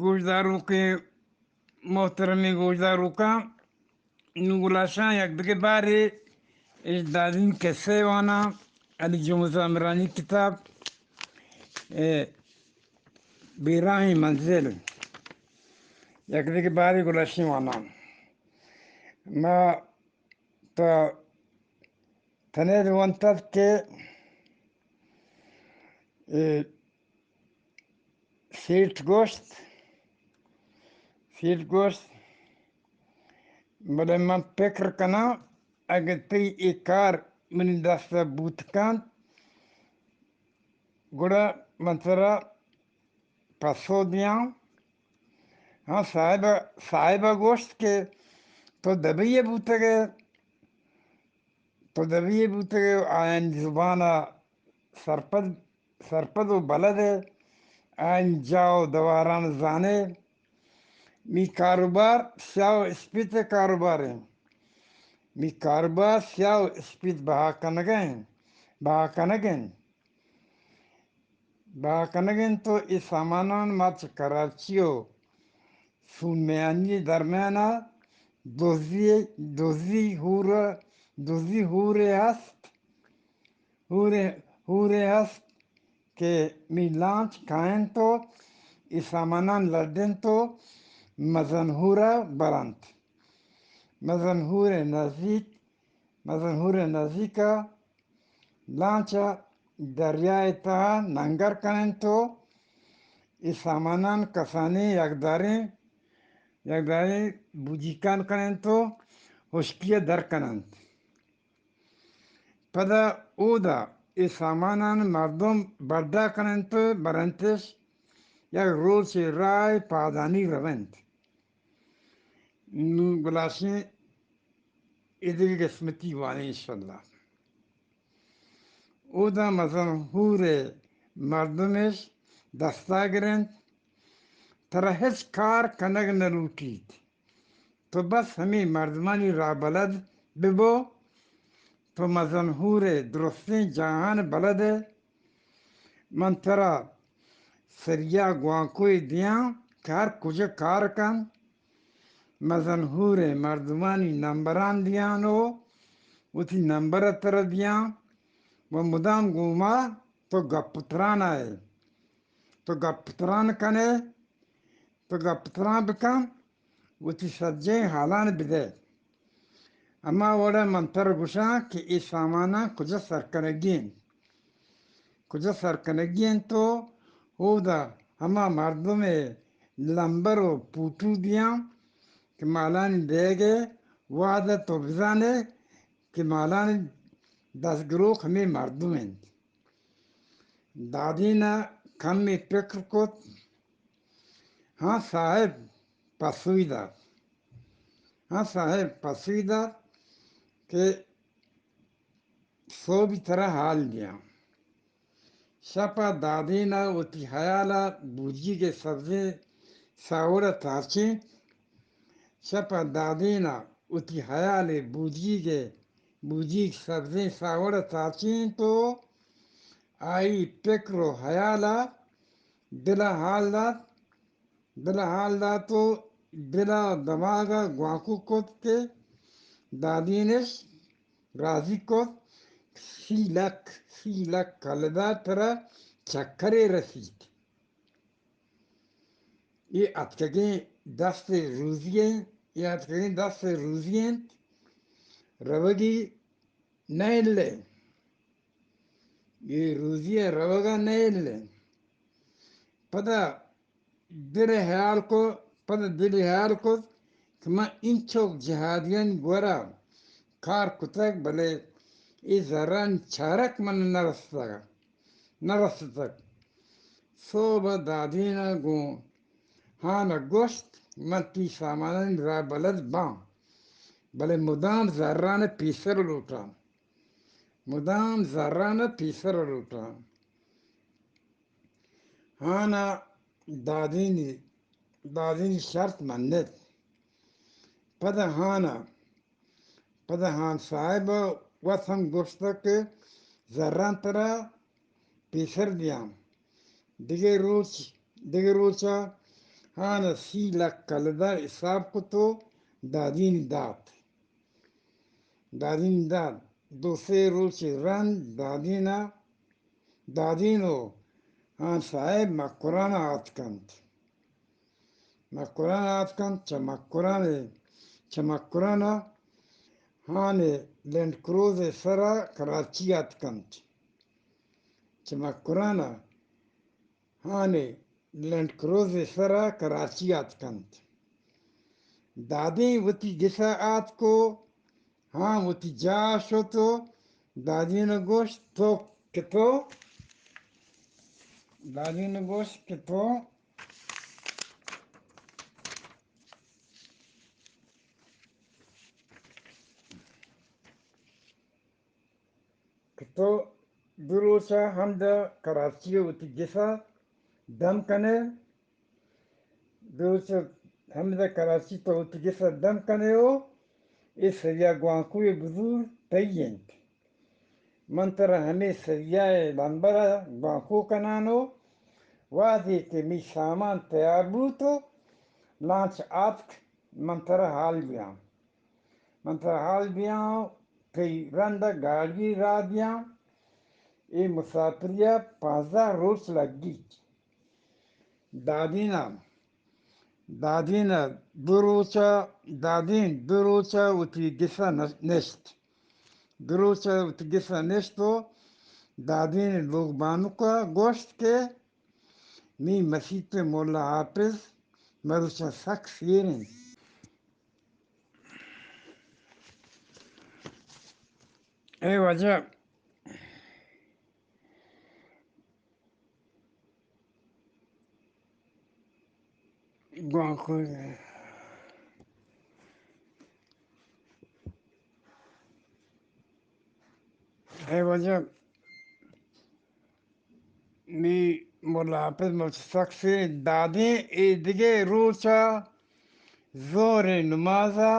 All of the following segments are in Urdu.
گوشداروں کے محترمی گوشداروں کا نگلاشاں یک دگے بارے اجدادین قصے وانا علی جمعہ عمرانی کتاب بیراہی منزل یک دگے بارے گلاشی وانا ما تا تنید وانتد کے سیٹ گوشت بلے من فکر کنا اگر تی ای کار منی دست بوت کن گوڑا من ترا پسو دیاں ہاں صاحبہ گوشت کے تو دبیے بوتے گے آئین زبانہ سرپد و بلد ہے آئین جاؤ دواران زانے می کاروبار سیاو اسپیت کاروبار ہے می کاروبار سیاو اسپیت بہا کنگن تو ای سامانان ماچ کراچیو سومیانی درمیانا دوزی ہوره هست که می لانچ کائن تو ای سامانان لردن تو مزنهورا برند مزنهور نزدیکا لانچا دریای تا ننگر کنن تو ای سامانان کسانی یکداری بوجیکان کنن تو خشکیه در کنند پدا اودا ای سامانان مردم بردا کنند تو برنتش یک روز رای پادانی روند نو گلاشی ادری قسمتی والی انشاءاللہ اودا مزنهور مردمش دستا گرند ترا هیچ کار کنگ نلوٹید تو بس ہمیں مردمانی را بلد ببو تو مزنهور درستین جهان بلد من ترا سریا گوانکوی دیاں کہ ہر کجا کار کن مزنهور مردمانی نمبران دیانو وتی نمبر تر دیاں و مدام گوما تو گپتران آئے تو گپتران کنے تو گپتران بکن وتی سجے حالان بدے اما وڑا منتر گوشاں کہ ای سامانا کجا سرکنگین تو اودا ہما مردم لمبر و پوٹو دیاں کہ مالانی دے گے وعدہ تو بزانے کہ مالانی دستگروک ہمیں مردم ہیں دادینا کم میں فکر کت ہاں صاحب پسوئی داد کہ سو بھی طرح حال دیا شپا دادینا وتی حیالا بوجی کے سبزے ساوڑا تاچیں شپا دادینا وتی حیال بوجی سبزے ساوڑا تاچیں تو آئی فکر و حیالا دلا حال دا تو دلا دماغا گواکو کت کے دادینش راضی کت سی لک کلدا ترا چکرے رسید یہ اتکگیں دست روزییں روگی نہیں لے یہ روزیہ روگا نہیں لے پدا دل حیال کو کہ میں انچوک جہادین گورا کار کتک بلے ای ذران چارک من نرستک صوبہ دادینا گون ہانا گوشت من تی سامانن را بلد بام بلے مدام ذران پیسر لوٹا ہانا دادینی شرط مندت پدا ہان صاحب وطن گوشتک ذران ترا پیسر دیاں دیگه روچا هانا سیلا کلدار حساب کو تو دادین داد دادین داد دوسرے روز رن دادینا دادینو هان صاحب مکرانا آتکند مکرانا آتکند چمکرانا هان لند کروز سرا کراچی آتکند چمکرانا هان لند کروز سرا کراچی آتکند دادیں وتی گسا آت کو ہاں وتی جا شو تو دادی نے گوشت تو کتو دادی نے گوشت کتو کتو دروسا ہمدا کراچی وتی گسا دم کنے دروسا ہمدا کراچی تو وتی گسا دم کنے ہو اس یا گوانکوی بزور تینت منتر ہمیں سریائے لنبرا گوانکو کنانو وادی کہ می سامان تیار بوتو لانچ آتک منتر حال بیام منتر حال بیام کئی رندہ گاڑی را بیام ای مسافریہ 15 روز لگی دادینا دروچا وتی گسا نشت دروچا وتی گسا نشتو دادین لوگ بانو کا گوشت کے می مسیح مولا حافظ مروچا سخ سیرن اے وجہ گوانکو اے وجہ می مولا حافظ مروچا سخ سیرن دادیں ای دیگه روچا زور نمازا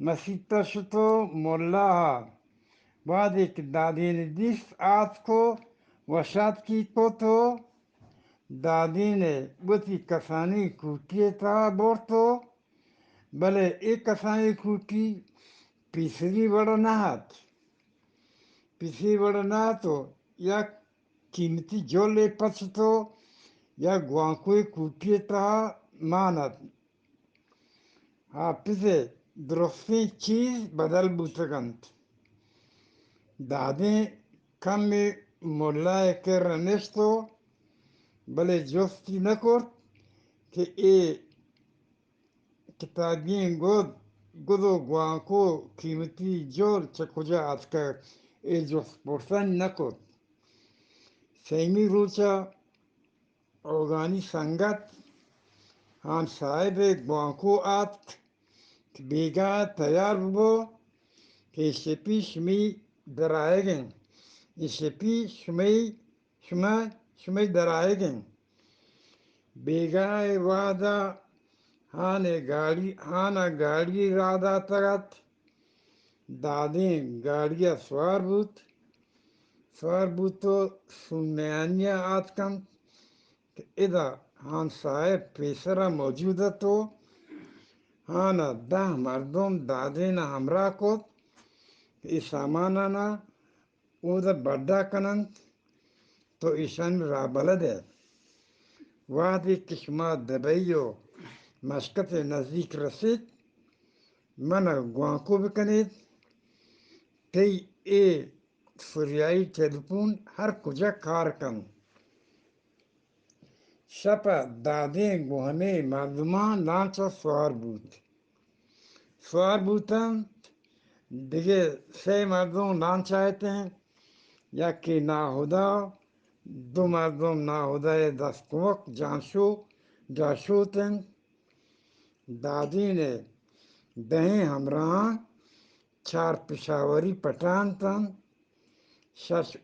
مسیح شتو مولا بعد ایک دادین دیس آت کو وشاد کی کو تو دادین بوتی کسانی کوٹی تا بورتو بلے ایک کسانی کوٹی پیسری بڑا نہ تو یا قیمتی جولے پچتو یا گوانکوی کوٹی تا مانت حافظ درستی چیز بدل بوتگند دادیں کم مولا کر نشتو بلے جوستی نکورت کہ ای کتابین گدو گوانکو قیمتی جول چکوجا آت کر ای جوست پرسن نکورت سیمی روچا اوگانی سنگت ہان صاحب گوانکو آت بیگا تیار بو کہ شپی شمی درائے گئیں شپی شمی درائے گئیں بیگا وادا ہانا گاڑی رادا تگت دادیں گاڑیا سوار بوتو سنیانیا آت کم کہ ادا ہان صاحب پیسرا موجود تو ہانا 10 مردم دادینا ہمراہ کو ای سامانانا او دا بڑا کنند تو ایشان را بلده وقتی که شما دبی و مشکت نزدیک رسید من گوانکو بکنید تی ای فریایی تلفون هر کجا کار کن شپا دادیں گوہنے مردمان لانچا سوار بوتن دیگه 3 مردم لانچ آیتے ہیں یا کہ ناہدا 2 مردم ناہدای دست کمک جاشوتن دادی نے 10 ہمراہاں 4 پشاوری پٹھان تن 6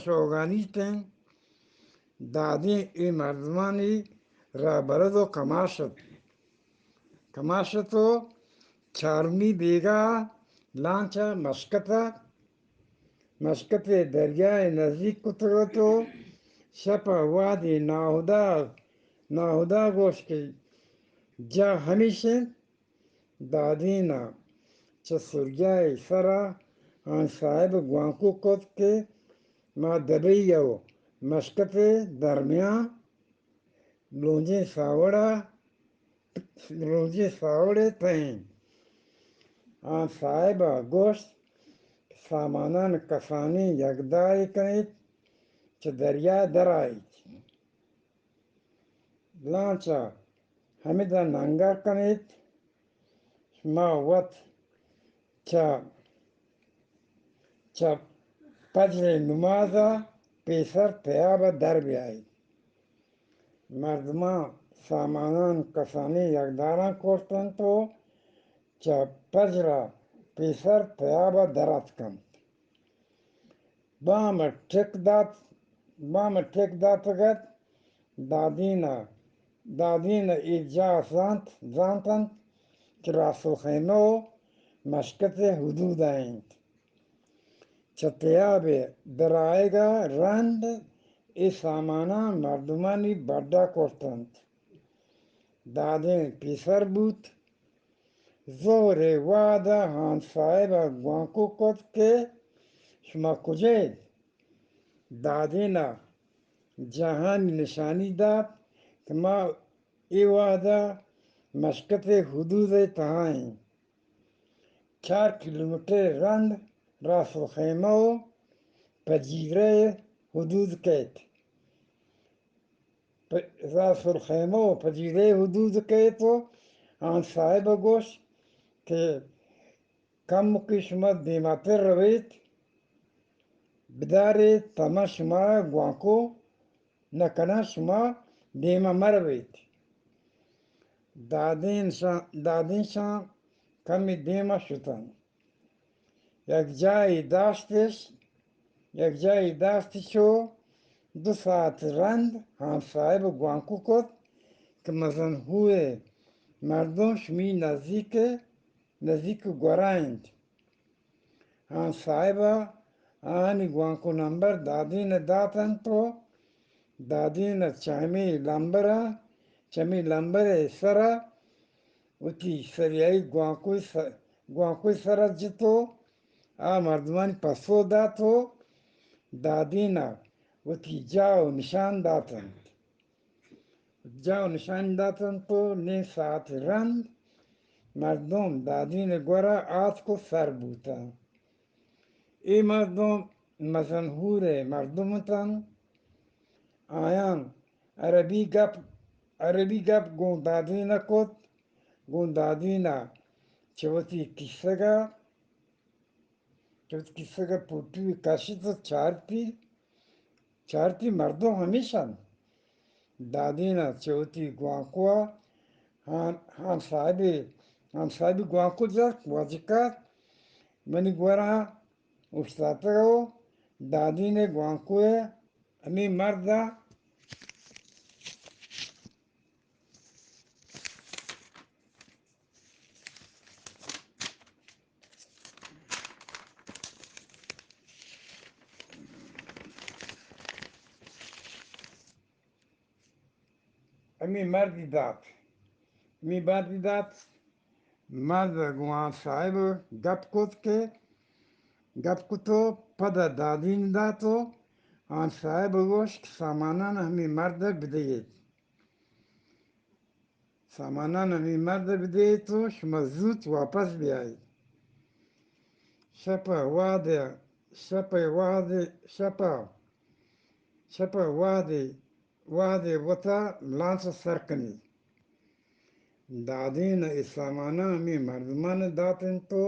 اوغانی تن دادیں ای مردمانی را بردو کماشتو چارمی بیگا لانچا مشکت دریائے نزدیک کتگتو شپا وادی ناہدا ناهدا گوش که جا همیشه دادینا چه سرگای سرا آن صاحب گوانکو کد که ما دبیو مشکت درمیان لونجی ساوڑے تین آن صاحب گوشت سامانان کسانی یکداری کنید چه دریا درایید لانچا همیدا ننگر کنید ما وقت چه پجر نمازا پیسر پیاب در بیایید مردمان سامانان کسانی یکداران کوشتن تو چه پجر پیسر پیاب درات کن بام ٹک داتگت دادینا ایجا زانتن که راسو خیمه و مشکت حدود آئند چه پیاب درائگا رند ای سامانا مردمانی بڑا کوشتند دادین پیسر بود ظهر وادا هان صاحب گوانکو کد که شما کجاید دادینا جهانی نشانی داد که ما ای وادا مشکت حدود تهاییم 4 کیلومتر رند راس الخیمه و پجیره حدود کیت راس الخیمه و پجیره حدود کیت و آن صاحب گوش که کم کی شما دیماتر روید بداری تما شما گوانکو نکنه شما دیما مروید دادینشان کمی دیما شدن یک جایی داشتشو 2 ساعت رند هم صاحب گوانکو کد که مزنهوی مردم شمی نزدیک گورایند هم صاحب آنی گوانکو نمبر دادین داتن تو دادین چمی لمبر سرا وتی سریعی گوانکوی سرا جتو مردمانی پسو داتو دادینا وتی جاو نشان داتن تو 9 ساعت رند مردم دادین گورا آت کو سر بوتا ای مردم مزنهور مردم تن آیان عربی گپ گون دادینا کد گون دادینا چوتی کسگا پوٹوی کاشی تو چارتی مردم همیشن دادینا چوتی گوانکوا هم صاحبی گوانکو جاک واجکات منی گورا افتاتگو دادین گوانکوی امی مردا امی مردی دات مرد گوان صاحب گپ کتو پدا دادین داتو آن صاحب گوش سامانان همی مرد بدهید تو شما زود واپس بیایید شپا واده وطا لانس سر کنید دادین ای سامانان همی مردمان داتن تو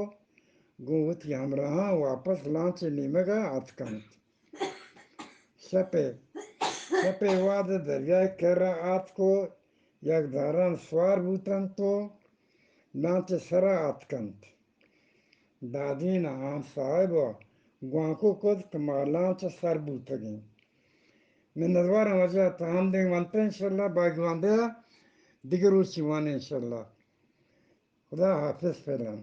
گوتی همراهان واپس لانچ نیمگا آتکند شپه واده دریای کرا آت کو یک داران سوار بوتن تو لانچ سرا آتکند دادین آن صاحبا گوانکو کد که ما لانچ سر بوتگیم من ندوارم وجه تهم دیں وانتا انشاءاللہ باقی وانده دیگر روچی وانه انشاءاللہ خدا حافظ فعلا